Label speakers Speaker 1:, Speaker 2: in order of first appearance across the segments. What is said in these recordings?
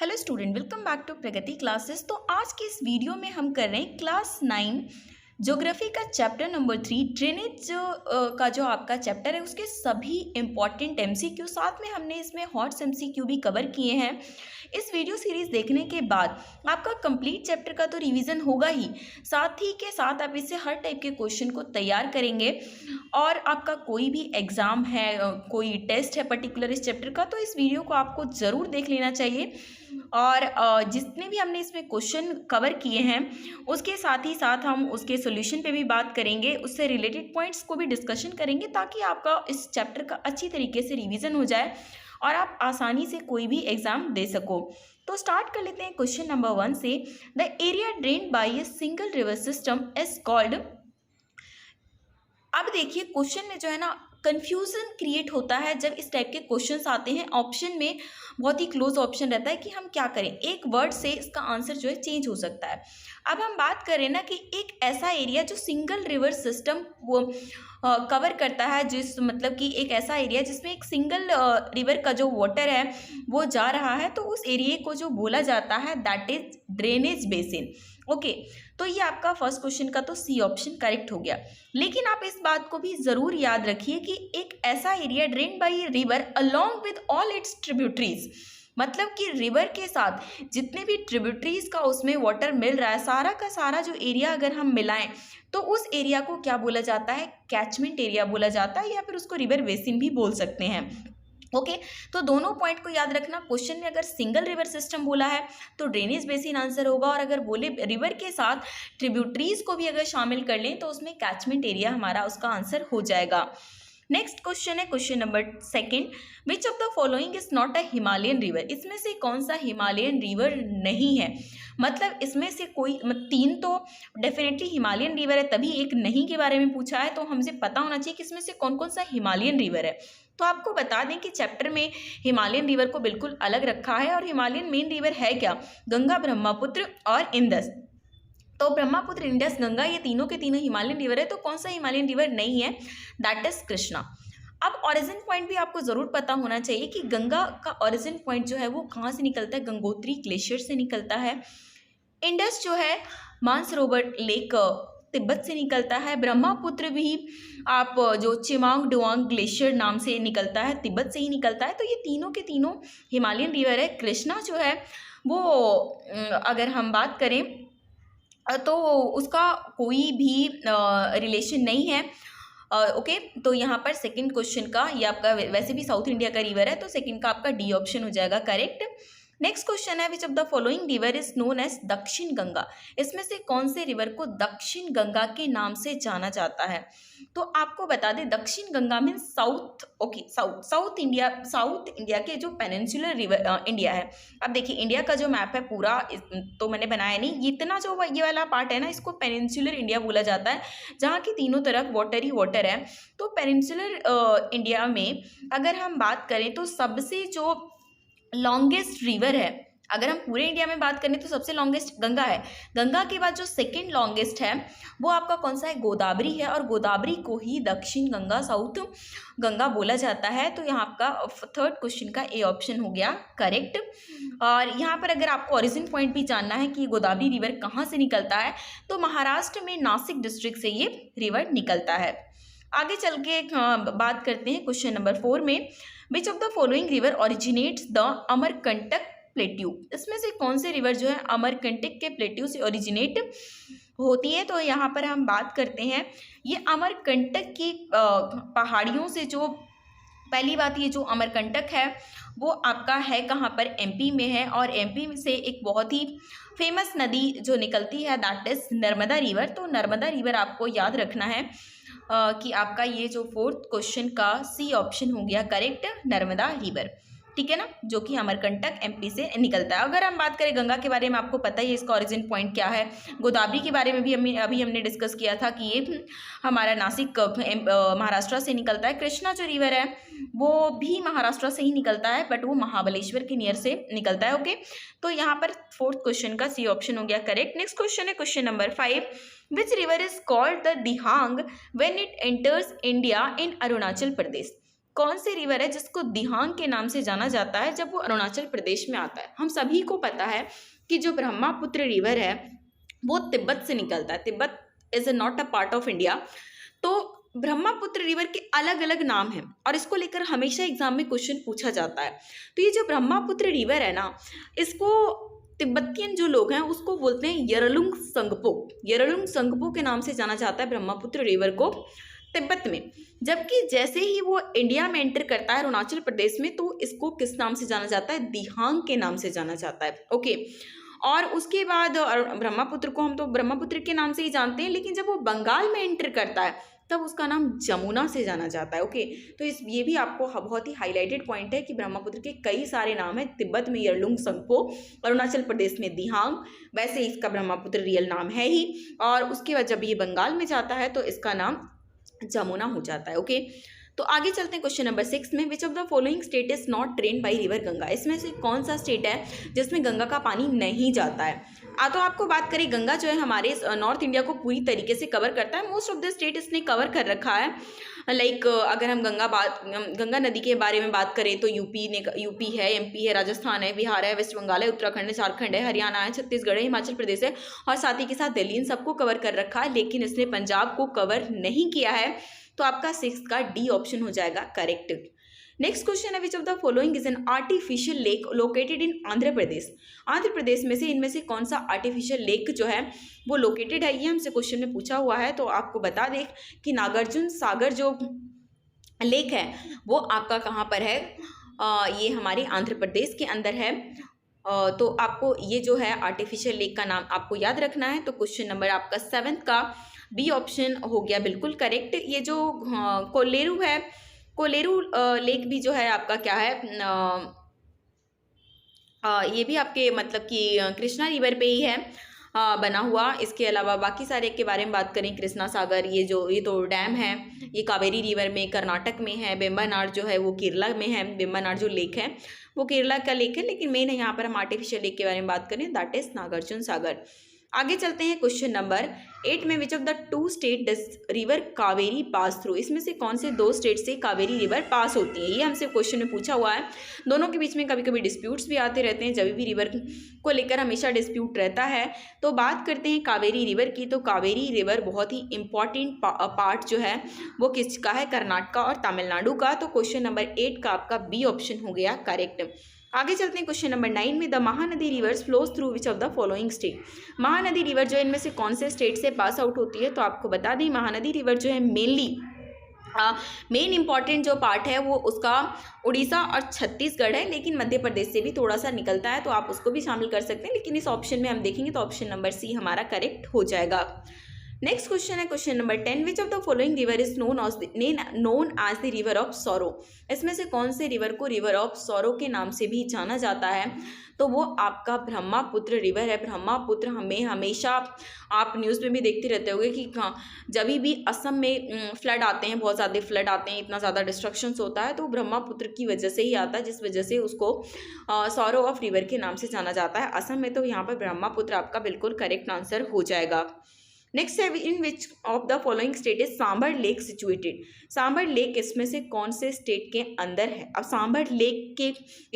Speaker 1: Hello student, welcome back to Pragati classes. तो आज के इस वीडियो में हम कर रहे हैं क्लास 9 ज्योग्राफी का चैप्टर नंबर 3 ड्रेनेज का जो आपका चैप्टर है उसके सभी इंपॉर्टेंट एमसीक्यू, साथ में हमने इसमें हॉट्स एमसीक्यू भी कवर किए हैं। इस वीडियो सीरीज देखने के बाद आपका कंप्लीट चैप्टर का तो रिवीजन होगा ही, साथ ही के साथ आप इससे हर टाइप के क्वेश्चन को तैयार करेंगे। और आपका कोई भी एग्ज़ाम है, कोई टेस्ट है पर्टिकुलर इस चैप्टर का, तो इस वीडियो को आपको ज़रूर देख लेना चाहिए। और जितने भी हमने इसमें क्वेश्चन कवर किए हैं उसके साथ ही साथ हम उसके सॉल्यूशन पे भी बात करेंगे, उससे रिलेटेड पॉइंट्स को भी डिस्कशन करेंगे, ताकि आपका इस चैप्टर का अच्छी तरीके से रिवीजन हो जाए और आप आसानी से कोई भी एग्जाम दे सको। तो स्टार्ट कर लेते हैं क्वेश्चन नंबर 1 से। The area drained by a single river system is called. अब देखिए क्वेश्चन में जो है ना कन्फ्यूज़न क्रिएट होता है जब इस टाइप के क्वेश्चंस आते हैं। ऑप्शन में बहुत ही क्लोज ऑप्शन रहता है कि हम क्या करें, एक वर्ड से इसका आंसर जो है चेंज हो सकता है। अब हम बात करें ना कि एक ऐसा एरिया जो सिंगल रिवर सिस्टम वो कवर करता है, जिस मतलब कि एक ऐसा एरिया जिसमें एक सिंगल रिवर का जो वाटर है वो जा रहा है, तो उस एरिया को जो बोला जाता है that is drainage basin. Okay, तो ये आपका फर्स्ट क्वेश्चन का तो सी ऑप्शन करेक्ट हो गया। लेकिन आप इस बात को भी ज़रूर याद रखिए कि एक ऐसा area drain by river along with all it's tributaries, मतलब कि रिवर के साथ जितने भी ट्रिब्यूटरीज का उसमें वाटर मिल रहा है, सारा का सारा जो एरिया अगर हम मिलाएं तो उस एरिया को क्या बोला जाता है, कैचमेंट एरिया बोला जाता है, या फिर उसको रिवर बेसिन भी बोल सकते हैं। ओके, तो दोनों पॉइंट को याद रखना। क्वेश्चन में अगर सिंगल रिवर सिस्टम बोला है तो ड्रेनेज बेसिन आंसर होगा, और अगर बोले रिवर के साथ ट्रिब्यूटरीज को भी अगर शामिल कर लें तो उसमें कैचमेंट एरिया हमारा उसका आंसर हो जाएगा। नेक्स्ट क्वेश्चन है question number 2, which of the following is not a Himalayan river. इसमें से कौन सा हिमालयन रिवर नहीं है, मतलब इसमें से कोई 3 तो डेफिनेटली हिमालयन रिवर है, तभी एक नहीं के बारे में पूछा है, तो हमसे पता होना चाहिए कि इसमें से कौन कौन सा हिमालयन रिवर है। तो आपको बता दें कि चैप्टर में हिमालयन रिवर को बिल्कुल अलग रखा है, और हिमालयन मेन रिवर है क्या, गंगा, ब्रह्मपुत्र और इंदस। तो ब्रह्मपुत्र, इंडस, गंगा ये तीनों के तीनों हिमालयन रिवर है, तो कौन सा हिमालयन रिवर नहीं है, दैट इज कृष्णा। अब ओरिजिन पॉइंट भी आपको ज़रूर पता होना चाहिए कि गंगा का ओरिजिन पॉइंट जो है वो कहाँ से निकलता है, गंगोत्री ग्लेशियर से निकलता है। इंडस जो है मानसरोवर लेक तिब्बत से निकलता है। ब्रह्मपुत्र भी आप जो चिमांग डुआंग ग्लेशियर नाम से निकलता है, तिब्बत से ही निकलता है। तो ये तीनों के तीनों हिमालयन रिवर है। कृष्णा जो है वो अगर हम बात करें तो उसका कोई भी रिलेशन नहीं है। ओके, तो यहाँ पर सेकंड क्वेश्चन का, ये आपका वैसे भी साउथ इंडिया का रिवर है, तो सेकंड का आपका डी ऑप्शन हो जाएगा करेक्ट। नेक्स्ट क्वेश्चन है which of the following river is known as Dakshin Ganga. इसमें से कौन से रिवर को दक्षिण गंगा के नाम से जाना जाता है। तो आपको बता दें दक्षिण Ganga mean south. Okay, south India के जो पेनिनसुलर रिवर इंडिया है। अब देखिए इंडिया का जो मैप है पूरा तो मैंने बनाया नहीं, इतना जो ये वाला पार्ट है ना, इसको पेनिनसुलर इंडिया बोला जाता है, जहाँ की तीनों तरफ वाटर ही वाटर है। तो पेनिनसुलर इंडिया में अगर हम बात करें तो सबसे जो लॉन्गेस्ट रिवर है, अगर हम पूरे इंडिया में बात करें तो सबसे लॉन्गेस्ट गंगा है। गंगा के बाद जो सेकंड लॉन्गेस्ट है वो आपका कौन सा है, गोदावरी है, और गोदावरी को ही दक्षिण गंगा, साउथ गंगा बोला जाता है। तो यहाँ आपका थर्ड क्वेश्चन का ए ऑप्शन हो गया करेक्ट। और यहाँ पर अगर आपको ओरिजिन पॉइंट भी जानना है कि गोदावरी रिवर कहाँ से निकलता है, तो महाराष्ट्र में नासिक डिस्ट्रिक्ट से ये रिवर निकलता है। आगे चल के बात करते हैं क्वेश्चन नंबर 4 में, विच of the following river originates the Amarkantak plateau. इसमें से कौन से रिवर जो है अमरकंटक के प्लेट्यू से ओरिजिनेट होती है। तो यहाँ पर हम बात करते हैं ये अमरकंटक की पहाड़ियों से, जो पहली बात ये जो अमरकंटक है वो आपका है कहाँ पर, एमपी में है, और एमपी से एक बहुत ही फेमस नदी जो निकलती है दैट इज नर्मदा रिवर। तो नर्मदा रिवर आपको याद रखना है कि आपका ये जो फोर्थ क्वेश्चन का सी ऑप्शन हो गया करेक्ट, नर्मदा रिवर, ठीक है ना, जो कि अमरकंटक एमपी से निकलता है। अगर हम बात करें गंगा के बारे में, आपको पता ही है इसका ओरिजिन पॉइंट क्या है। गोदावरी के बारे में भी अभी हमने डिस्कस किया था कि ये हमारा नासिक महाराष्ट्र से निकलता है। कृष्णा जो रिवर है वो भी महाराष्ट्र से ही निकलता है, बट वो महाबलेश्वर के नियर से निकलता है। ओके, तो यहाँ पर फोर्थ क्वेश्चन का सी ऑप्शन हो गया करेक्ट। नेक्स्ट क्वेश्चन है question number 5, which river is called the Dihang when it enters India in Arunachal Pradesh. कौन से रिवर है जिसको दिहांग के नाम से जाना जाता है जब वो अरुणाचल प्रदेश में आता है? हम सभी को पता है कि जो ब्रह्मपुत्र रिवर है वो तिब्बत से निकलता है। Tibet is not a part of India. तो ब्रह्मपुत्र रिवर के अलग अलग नाम हैं और इसको लेकर हमेशा एग्जाम में क्वेश्चन पूछा जाता है। तो ये जो ब्रह्मपुत्र रिवर है ना, इसको तिब्बतियन जो लोग हैं उसको बोलते हैं यरलुंग संगपो। यरलुंग संगपो के नाम से जाना जाता है ब्रह्मपुत्र रिवर को तिब्बत में। जबकि जैसे ही वो इंडिया में एंटर करता है अरुणाचल प्रदेश में, तो इसको किस नाम से जाना जाता है? दिहांग के नाम से जाना जाता है। ओके, और उसके बाद ब्रह्मपुत्र को हम तो ब्रह्मपुत्र के नाम से ही जानते हैं, लेकिन जब वो बंगाल में एंटर करता है तब उसका नाम जमुना से जाना जाता है। ओके, तो ये भी आपको बहुत ही हाईलाइटेड पॉइंट है कि ब्रह्मपुत्र के कई सारे नाम हैं। तिब्बत में यरलुंग संगपो, अरुणाचल प्रदेश में दिहांग, वैसे इसका ब्रह्मपुत्र रियल नाम है ही। और उसके बाद जब ये बंगाल में जाता है तो इसका नाम जमुना हो जाता है। ओके, तो आगे चलते हैं क्वेश्चन नंबर 6 में। विच of the following state is not drain by river Ganga? इसमें से कौन सा स्टेट है जिसमें गंगा का पानी नहीं जाता है? तो आपको बात करें, गंगा जो है हमारे नॉर्थ इंडिया को पूरी तरीके से कवर करता है। मोस्ट ऑफ द स्टेट इसने कवर कर रखा है। लाइक अगर हम गंगा नदी के बारे में बात करें तो यूपी है, एमपी है, राजस्थान है, बिहार है, वेस्ट बंगाल है, उत्तराखंड है, झारखंड है, हरियाणा है, छत्तीसगढ़ है, हिमाचल प्रदेश है और साथ ही के साथ दिल्ली, इन सबको कवर कर रखा है। लेकिन इसने पंजाब को कवर नहीं किया है। तो आपका 6 का डी ऑप्शन हो जाएगा करेक्ट। नेक्स्ट क्वेश्चन है, which of the following is an artificial lake located in Andhra Pradesh? Andhra Pradesh में से इनमें से कौन सा आर्टिफिशियल लेक जो है वो लोकेटेड है? ये हमसे क्वेश्चन में पूछा हुआ है। तो आपको बता दें कि नागार्जुन सागर जो लेक है वो आपका कहाँ पर है? ये हमारे आंध्र प्रदेश के अंदर है। तो आपको ये जो है आर्टिफिशियल लेक का नाम आपको याद रखना है। तो क्वेश्चन नंबर आपका 7 का बी ऑप्शन हो गया बिल्कुल करेक्ट। ये जो कोलेरू है, कोलेरू लेक भी जो है आपका क्या है, ये भी आपके मतलब कि कृष्णा रिवर पे ही है बना हुआ। इसके अलावा बाकी सारे के बारे में बात करें, कृष्णा सागर ये तो डैम है, ये कावेरी रिवर में कर्नाटक में है। वेम्बनाड जो है वो केरला में है। वेम्बनाड जो लेक है वो केरला का लेक है, लेकिन मेन यहाँ पर हम आर्टिफिशियल लेक के बारे में बात करें, दैट इज नागार्जुन सागर। आगे चलते हैं क्वेश्चन नंबर 8 में। विच of the 2 state does river Kaveri pass through? इसमें से कौन से 2 स्टेट से कावेरी रिवर पास होती है? ये हमसे क्वेश्चन में पूछा हुआ है। दोनों के बीच में कभी कभी डिस्प्यूट्स भी आते रहते हैं, जब भी रिवर को लेकर हमेशा डिस्प्यूट रहता है। तो बात करते हैं कावेरी रिवर की। तो कावेरी रिवर बहुत ही इंपॉर्टेंट पार्ट जो है वो किसका है? कर्नाटक और तमिलनाडु का। तो क्वेश्चन नंबर 8 का आपका बी ऑप्शन हो गया करेक्ट। आगे चलते हैं क्वेश्चन नंबर 9 में। The Mahanadi reverse flows through which of the following state? Mahanadi river जो है इनमें से कौन से स्टेट से पास आउट होती है? तो आपको बता दें महानदी रिवर जो है मेन इंपॉर्टेंट जो पार्ट है वो उसका उड़ीसा और छत्तीसगढ़ है, लेकिन मध्य प्रदेश से भी थोड़ा सा निकलता है, तो आप उसको भी शामिल कर सकते हैं। लेकिन इस ऑप्शन में हम देखेंगे तो ऑप्शन नंबर सी हमारा करेक्ट हो जाएगा। नेक्स्ट क्वेश्चन है question number 10। Which of the following river is known as the river of sorrow? इसमें से कौन से रिवर को रिवर ऑफ सॉरो के नाम से भी जाना जाता है? तो वो आपका ब्रह्मपुत्र रिवर है। ब्रह्मपुत्र हमें हमेशा आप न्यूज़ में भी देखते रहते होंगे कि जब भी असम में फ्लड आते हैं, बहुत ज़्यादा फ्लड आते हैं, इतना ज़्यादा डिस्ट्रक्शंस होता है, तो ब्रह्मपुत्र की वजह से ही आता है, जिस वजह से उसको सॉरो ऑफ रिवर के नाम से जाना जाता है असम में। तो यहाँ पर ब्रह्मपुत्र आपका बिल्कुल करेक्ट आंसर हो जाएगा। नेक्स्ट है, in which of the following state is Sambhar lake situated? Sambhar lake इसमें से कौन से स्टेट के अंदर है? अब सांबर लेक के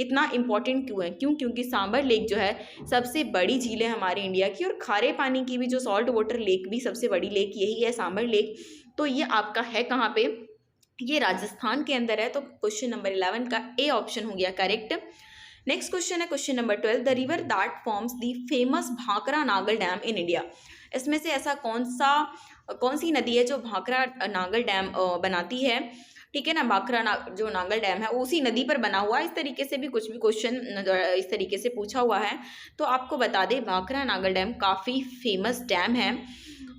Speaker 1: इतना इंपॉर्टेंट क्यों है? क्योंकि सांबर लेक जो है सबसे बड़ी झील है हमारे इंडिया की, और खारे पानी की भी जो सॉल्ट वाटर लेक भी सबसे बड़ी लेक यही है, सांबर लेक। तो ये आपका है कहाँ पे? ये राजस्थान के अंदर है। तो क्वेश्चन नंबर 11 का ए ऑप्शन हो गया करेक्ट। नेक्स्ट क्वेश्चन है question number 12। The river that forms the famous Bhakra Nangal dam in India? इसमें से ऐसा कौन सी नदी है जो भाखरा नागल डैम बनाती है? ठीक है ना, जो नागल डैम है उसी नदी पर बना हुआ है। इस तरीके से भी कुछ भी क्वेश्चन इस तरीके से पूछा हुआ है। तो आपको बता दें भाखरा नागल डैम काफ़ी फेमस डैम है,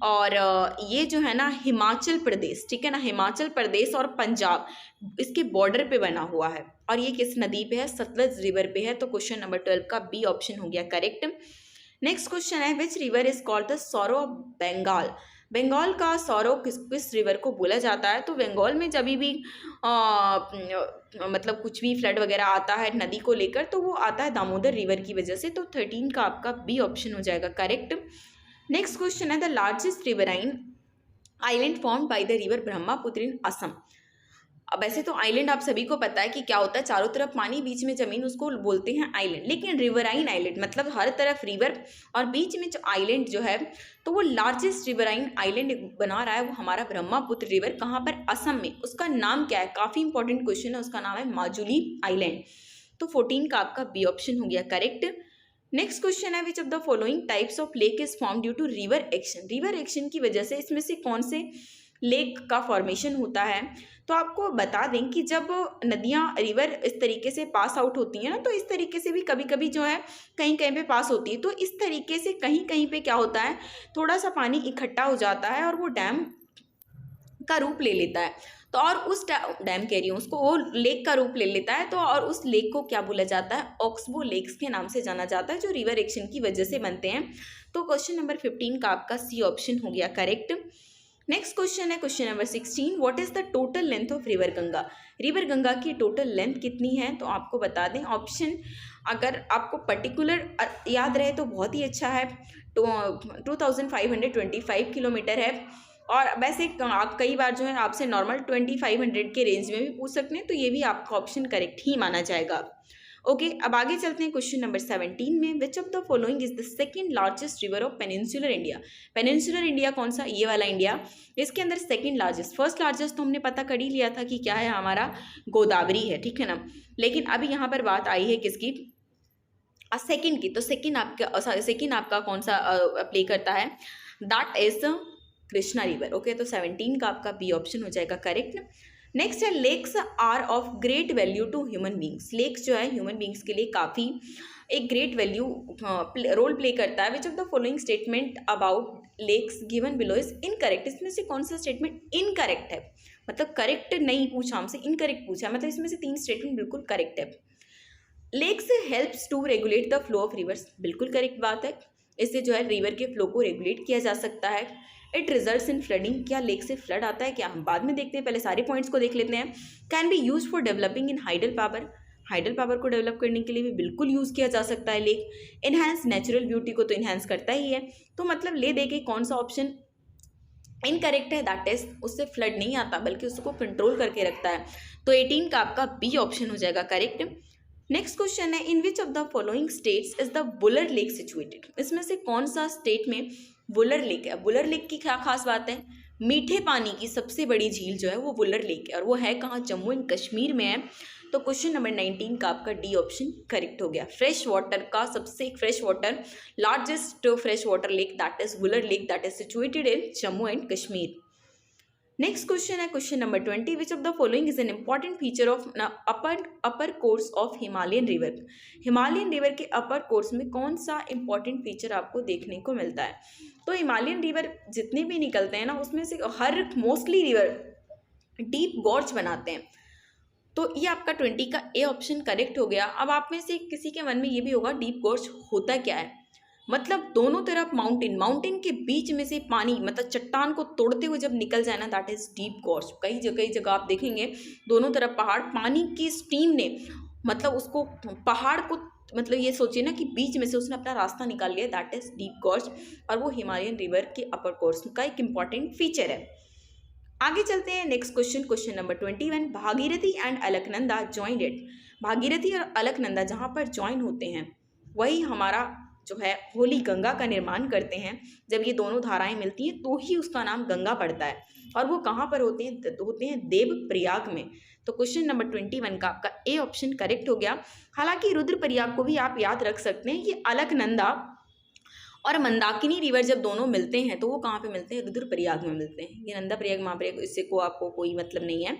Speaker 1: और ये जो है ना हिमाचल प्रदेश, ठीक है ना, हिमाचल प्रदेश और पंजाब इसके बॉर्डर पे बना हुआ है, और ये किस नदी पे है? सतलज रिवर पे है। तो क्वेश्चन नंबर 12 का बी ऑप्शन हो गया करेक्ट। नेक्स्ट क्वेश्चन है, which river is called the sorrow of Bengal? Bengal का सॉरो किस रिवर को बोला जाता है? तो बंगाल में जब भी मतलब कुछ भी फ्लड वगैरह आता है नदी को लेकर, तो वो आता है दामोदर रिवर की वजह से। तो 13 का आपका बी ऑप्शन हो जाएगा करेक्ट। नेक्स्ट क्वेश्चन है, the largest riverine island formed by the river Brahmaputra in Assam? अब वैसे तो आइलैंड आप सभी को पता है कि क्या होता है, चारों तरफ पानी, बीच में जमीन, उसको बोलते हैं आइलैंड। लेकिन रिवराइन आइलैंड मतलब हर तरफ रिवर और बीच में जो आइलैंड जो है, तो वो लार्जेस्ट रिवराइन आइलैंड बना रहा है वो हमारा ब्रह्मपुत्र रिवर। कहाँ पर? असम में। उसका नाम क्या है? काफ़ी इंपॉर्टेंट क्वेश्चन है, उसका नाम है माजुली आइलैंड। तो 14 का आपका बी ऑप्शन हो गया करेक्ट। नेक्स्ट क्वेश्चन है, which of the following types of lake is form due to river action. River action की वजह से इसमें से कौन से लेक का फॉर्मेशन होता है? तो आपको बता दें कि जब नदियाँ, रिवर इस तरीके से पास आउट होती हैं ना, तो इस तरीके से भी कभी कभी जो है कहीं कहीं पे पास होती है। तो इस तरीके से कहीं कहीं पे क्या होता है, थोड़ा सा पानी इकट्ठा हो जाता है और वो डैम का रूप ले लेता है। तो और उस डैम कह रही हूँ उसको, वो लेक का रूप ले लेता है। तो और उस लेक को क्या बोला जाता है? ऑक्सबो लेक्स के नाम से जाना जाता है, जो रिवर एक्शन की वजह से बनते हैं। तो क्वेश्चन नंबर 15 का आपका सी ऑप्शन हो गया करेक्ट। नेक्स्ट क्वेश्चन है question number 16, what is the total length of river Ganga. River Ganga की टोटल लेंथ कितनी है? तो आपको बता दें ऑप्शन, अगर आपको पर्टिकुलर याद रहे तो बहुत ही अच्छा है। तो 2525 किलोमीटर है। और वैसे आप कई बार जो है आपसे नॉर्मल 2500 के रेंज में भी पूछ सकते हैं, तो ये भी आपका ऑप्शन करेक्ट ही माना जाएगा। ओके, अब आगे चलते हैं क्वेश्चन नंबर 17 में, विच of the following is the second largest river of peninsular India. Peninsular India कौन सा? ये वाला इंडिया। इसके अंदर सेकंड लार्जेस्ट, फर्स्ट लार्जेस्ट तो हमने पता कर ही लिया था कि क्या है, हमारा गोदावरी है, ठीक है ना। लेकिन अभी यहाँ पर बात आई है किसकी? सेकंड की। तो सेकंड आपका कौन सा प्ले करता है? That is Krishna river. Okay, तो 17 का आपका बी ऑप्शन हो जाएगा करेक्ट। नेक्स्ट है, lakes are of great value to human beings. Lakes जो है ह्यूमन बींग्स के लिए काफ़ी एक ग्रेट वैल्यू रोल प्ले करता है। Which of the following statement about lakes given below is incorrect. इसमें से कौन सा स्टेटमेंट इनकरेक्ट है? मतलब करेक्ट नहीं पूछा हमसे, इनकरेक्ट पूछा, मतलब इसमें से 3 स्टेटमेंट बिल्कुल करेक्ट है। Lakes helps to regulate the flow of rivers, बिल्कुल करेक्ट बात है। इससे जो है रिवर के फ्लो को रेगुलेट किया जा सकता है। इट रिजल्ट्स इन फ्लडिंग, क्या लेक से फ्लड आता है क्या? हम बाद में देखते हैं, पहले सारे पॉइंट्स को देख लेते हैं। Can be use for developing in hydel power, hydel power को डेवलप करने के लिए भी बिल्कुल यूज़ किया जा सकता है लेक। इनहेंस नेचुरल ब्यूटी को तो इनहेंस करता ही है। तो मतलब ले दे के कौन सा ऑप्शन इनकरेक्ट है? दैट इज, उससे फ्लड नहीं आता बल्कि उसको कंट्रोल करके रखता है। तो 18 का आपका बी ऑप्शन हो जाएगा करेक्ट। नेक्स्ट क्वेश्चन है, in which of the following states is the Wular lake situated. इसमें से कौन सा स्टेट में वुलर लेक है? वुलर लेक की क्या खास बात है? मीठे पानी की सबसे बड़ी झील जो है वो वुलर लेक है, और वो है कहाँ? जम्मू एंड कश्मीर में है। तो क्वेश्चन नंबर 19 का आपका डी ऑप्शन करेक्ट हो गया। फ्रेश वाटर का सबसे fresh water largest fresh water lake that is Wular lake, that is situated in Jammu and Kashmir. Next question है question number 20, which of the following is an important feature of upper course of Himalayan river. Himalayan river के upper course में कौन सा important feature आपको देखने को मिलता है? तो हिमालयन रिवर जितने भी निकलते हैं ना, उसमें से हर मोस्टली रिवर डीप गॉर्ज बनाते हैं। तो ये आपका 20 का ए ऑप्शन करेक्ट हो गया। अब आप में से किसी के मन में ये भी होगा डीप गॉर्ज होता क्या है? मतलब दोनों तरफ माउंटेन के बीच में से पानी, मतलब चट्टान को तोड़ते हुए जब निकल जाए ना, दैट इज डीप गॉर्ज। कई जगह आप देखेंगे दोनों तरफ पहाड़, पानी की स्ट्रीम ने मतलब उसको पहाड़ को, मतलब ये सोचिए ना कि बीच में से उसने अपना रास्ता निकाल लिया, दैट इज डीप गॉर्ज। और वो हिमालयन रिवर के अपर कोर्स का एक इंपॉर्टेंट फीचर है। आगे चलते हैं next question, question number 21, Bhagirathi and Alaknanda joined it. Bhagirathi और अलकनंदा जहाँ पर ज्वाइन होते हैं वही हमारा जो है होली गंगा का निर्माण करते हैं। जब ये दोनों धाराएं मिलती हैं तो ही उसका नाम गंगा पड़ता है। और वो कहाँ पर होते हैं? होते हैं देवप्रयाग में। तो क्वेश्चन नंबर 21 का आपका ए ऑप्शन करेक्ट हो गया। हालांकि रुद्रप्रयाग को भी आप याद रख सकते हैं कि अलकनंदा और मंदाकिनी रिवर जब दोनों मिलते हैं तो वो कहाँ पे मिलते हैं? रुद्रप्रयाग में मिलते हैं। ये नंदा प्रयाग महाप्रयाग इससे को आपको कोई मतलब नहीं है।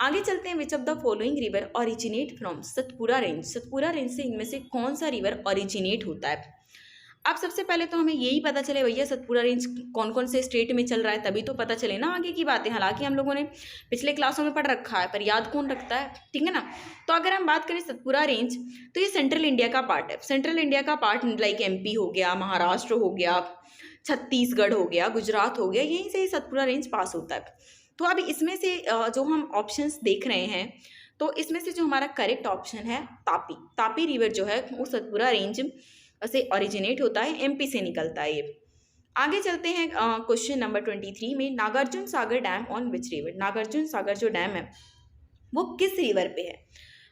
Speaker 1: आगे चलते हैं, विच of the following river originate from Satpura range. Satpura range से इनमें से कौन सा रिवर ओरिजिनेट होता है? अब सबसे पहले तो हमें यही पता चले भैया सतपुरा रेंज कौन कौन से स्टेट में चल रहा है, तभी तो पता चले ना आगे की बातें। हालांकि हम लोगों ने पिछले क्लासों में पढ़ रखा है, पर याद कौन रखता है, ठीक है ना। तो अगर हम बात करें सतपुरा रेंज, तो ये सेंट्रल इंडिया का पार्ट है। सेंट्रल इंडिया का पार्ट लाइक एमपी हो गया, महाराष्ट्र हो गया, छत्तीसगढ़ हो गया, गुजरात हो गया, यहीं से ही सतपुरा रेंज पास होता है। तो अब इसमें से जो हम ऑप्शंस देख रहे हैं, तो इसमें से जो हमारा करेक्ट ऑप्शन है तापी। तापी रिवर जो है वो सतपुरा रेंज से ओरिजिनेट होता है, एमपी से निकलता है ये। आगे चलते हैं क्वेश्चन नंबर 23 में, Nagarjuna Sagar dam on which river. Nagarjuna Sagar जो डैम है वो किस रिवर पे है।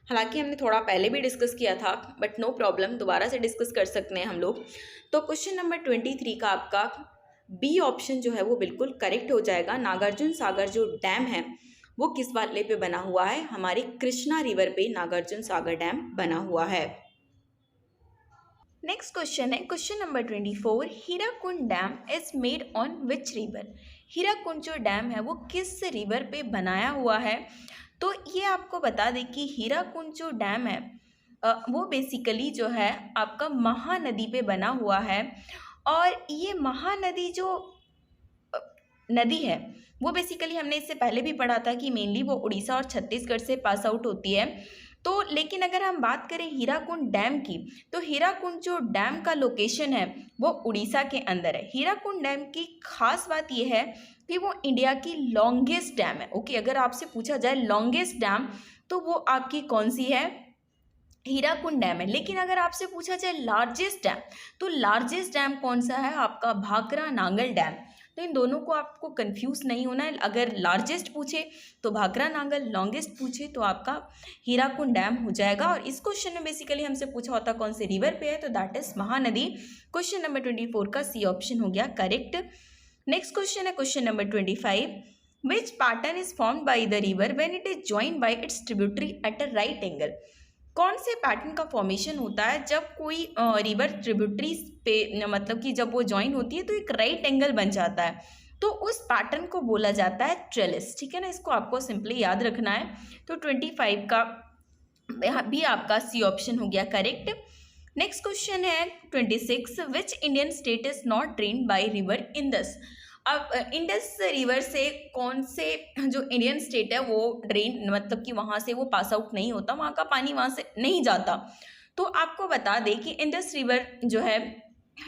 Speaker 1: हालांकि हमने थोड़ा पहले भी डिस्कस किया था, बट नो प्रॉब्लम, दोबारा से डिस्कस कर सकते हैं हम लोग। तो क्वेश्चन नंबर 23 का आपका बी ऑप्शन जो है वो बिल्कुल करेक्ट हो जाएगा। नागार्जुन सागर जो डैम है वो किस वाले पे बना हुआ है, हमारे कृष्णा रिवर पे नागार्जुन सागर डैम बना हुआ है। नेक्स्ट क्वेश्चन है question number 24, Hirakud dam is made on which river. Hirakud जो डैम है वो किस रिवर पे बनाया हुआ है। तो ये आपको बता दें कि हीराकुंड जो डैम है वो बेसिकली जो है आपका महानदी पे बना हुआ है। और ये महानदी जो नदी है वो बेसिकली हमने इससे पहले भी पढ़ा था कि मेनली वो उड़ीसा और छत्तीसगढ़ से पास आउट होती है। तो लेकिन अगर हम बात करें हीराकुंड डैम की, तो हीराकुंड जो डैम का लोकेशन है वो उड़ीसा के अंदर है। हीराकुंड डैम की खास बात यह है कि वो इंडिया की लॉन्गेस्ट डैम है। ओके, अगर आपसे पूछा जाए लॉन्गेस्ट डैम तो वो आपकी कौन सी है, हीराकुंड डैम है। लेकिन अगर आपसे पूछा जाए लार्जेस्ट डैम, तो लार्जेस्ट डैम कौन सा है, आपका भाखरा नांगल डैम। तो इन दोनों को आपको कंफ्यूज नहीं होना है। अगर लार्जेस्ट पूछे तो भाखरा नांगल, लॉन्गेस्ट पूछे तो आपका हीराकुंड डैम हो जाएगा। और इस क्वेश्चन में बेसिकली हमसे पूछा होता कौन से रिवर पे है, तो that is Mahanadi. Question number 24 का सी ऑप्शन हो गया करेक्ट। नेक्स्ट क्वेश्चन है question number 25, which pattern is formed by the river when it is joined by it's tributary at a right angle. कौन से पैटर्न का फॉर्मेशन होता है जब कोई रिवर ट्रिब्यूटरीज पे, मतलब कि जब वो ज्वाइन होती है तो एक राइट एंगल बन जाता है, तो उस पैटर्न को बोला जाता है ट्रेलिस। ठीक है ना, इसको आपको सिंपली याद रखना है। तो 25 का भी आपका सी ऑप्शन हो गया करेक्ट। नेक्स्ट क्वेश्चन है 26, which Indian state is not drained by river Indus. अब इंडस रिवर से कौन से जो इंडियन स्टेट है वो ड्रेन, मतलब कि वहाँ से वो पास आउट नहीं होता, वहाँ का पानी वहाँ से नहीं जाता। तो आपको बता दें कि इंडस रिवर जो है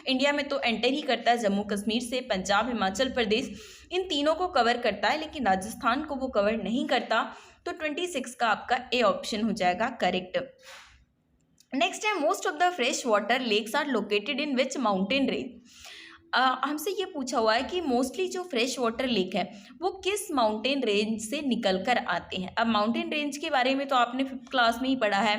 Speaker 1: इंडिया में तो एंटर ही करता है जम्मू कश्मीर से, पंजाब, हिमाचल प्रदेश, इन तीनों को कवर करता है, लेकिन राजस्थान को वो कवर नहीं करता। तो 26 का आपका ए ऑप्शन हो जाएगा करेक्ट। नेक्स्ट है most of the fresh water lakes are located in which mountain range. हमसे ये पूछा हुआ है कि मोस्टली जो फ्रेश वाटर लेक है वो किस माउंटेन रेंज से निकल कर आते हैं। अब माउंटेन रेंज के बारे में तो आपने 5th क्लास में ही पढ़ा है,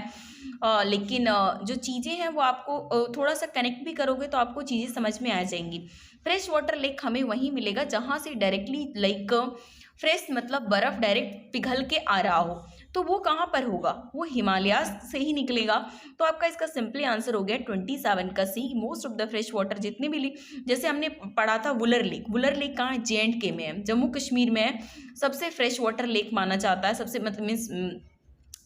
Speaker 1: लेकिन जो चीज़ें हैं वो आपको थोड़ा सा कनेक्ट भी करोगे तो आपको चीज़ें समझ में आ जाएंगी। फ्रेश वाटर लेक हमें वहीं मिलेगा जहाँ से डायरेक्टली लाइक फ्रेश मतलब बर्फ़ डायरेक्ट पिघल के आ रहा हो, तो वो कहाँ पर होगा, वो हिमालय से ही निकलेगा। तो आपका इसका सिंपली आंसर हो गया 27 का C. Most of the fresh water जितने भी, जैसे हमने पढ़ा था वुलर लेक, वुलर लेक कहाँ है, J&K में है, जम्मू कश्मीर में है। सबसे फ्रेश वाटर लेक माना जाता है, सबसे मतलब means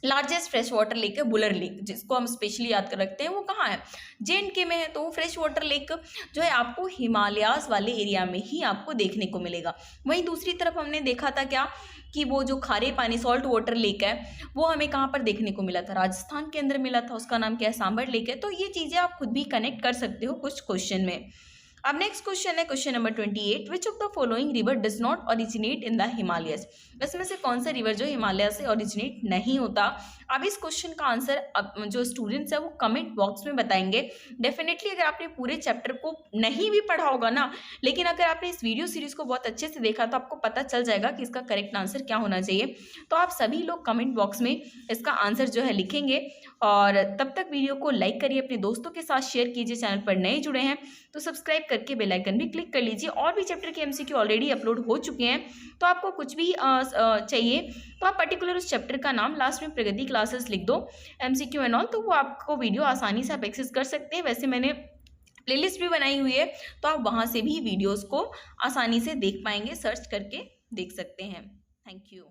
Speaker 1: largest fresh water lake है वुलर लेक, जिसको हम स्पेशली याद कर रखते हैं, वो कहाँ है, J&K में है। तो वो फ्रेश वाटर लेक जो है आपको हिमालयाज वाले एरिया में ही आपको देखने को मिलेगा। वहीं दूसरी तरफ हमने देखा था क्या कि वो जो खारे पानी सॉल्ट वाटर लेक है वो हमें कहाँ पर देखने को मिला था, राजस्थान के अंदर मिला था, उसका नाम क्या है, सांबर लेक है। तो ये चीज़ें आप खुद भी कनेक्ट कर सकते हो कुछ क्वेश्चन में। अब नेक्स्ट क्वेश्चन है question number 28, which of the following river does not originate in the Himalayas. इसमें से कौन सा रिवर जो हिमालय से ओरिजिनेट नहीं होता। अब इस क्वेश्चन का आंसर अब जो स्टूडेंट्स है वो कमेंट बॉक्स में बताएंगे। डेफिनेटली अगर आपने पूरे चैप्टर को नहीं भी पढ़ा होगा ना, लेकिन अगर आपने इस वीडियो सीरीज को बहुत अच्छे से देखा तो आपको पता चल जाएगा कि इसका करेक्ट आंसर क्या होना चाहिए। तो आप सभी लोग कमेंट बॉक्स में इसका आंसर जो है लिखेंगे। और तब तक वीडियो को लाइक करिए, अपने दोस्तों के साथ शेयर कीजिए। चैनल पर नए जुड़े हैं तो सब्सक्राइब करके बेल आइकन भी क्लिक कर लीजिए। और भी चैप्टर के एमसीक्यू ऑलरेडी अपलोड हो चुके हैं, तो आपको कुछ भी चाहिए तो आप पर्टिकुलर उस चैप्टर का नाम लास्ट में प्रगति क्लासेस लिख दो, एमसीक्यू एंड ऑल, तो वो आपको वीडियो आसानी से आप एक्सेस कर सकते हैं। वैसे मैंने प्लेलिस्ट भी बनाई हुई है, तो आप वहाँ से भी वीडियोज़ को आसानी से देख पाएंगे, सर्च करके देख सकते हैं। Thank you.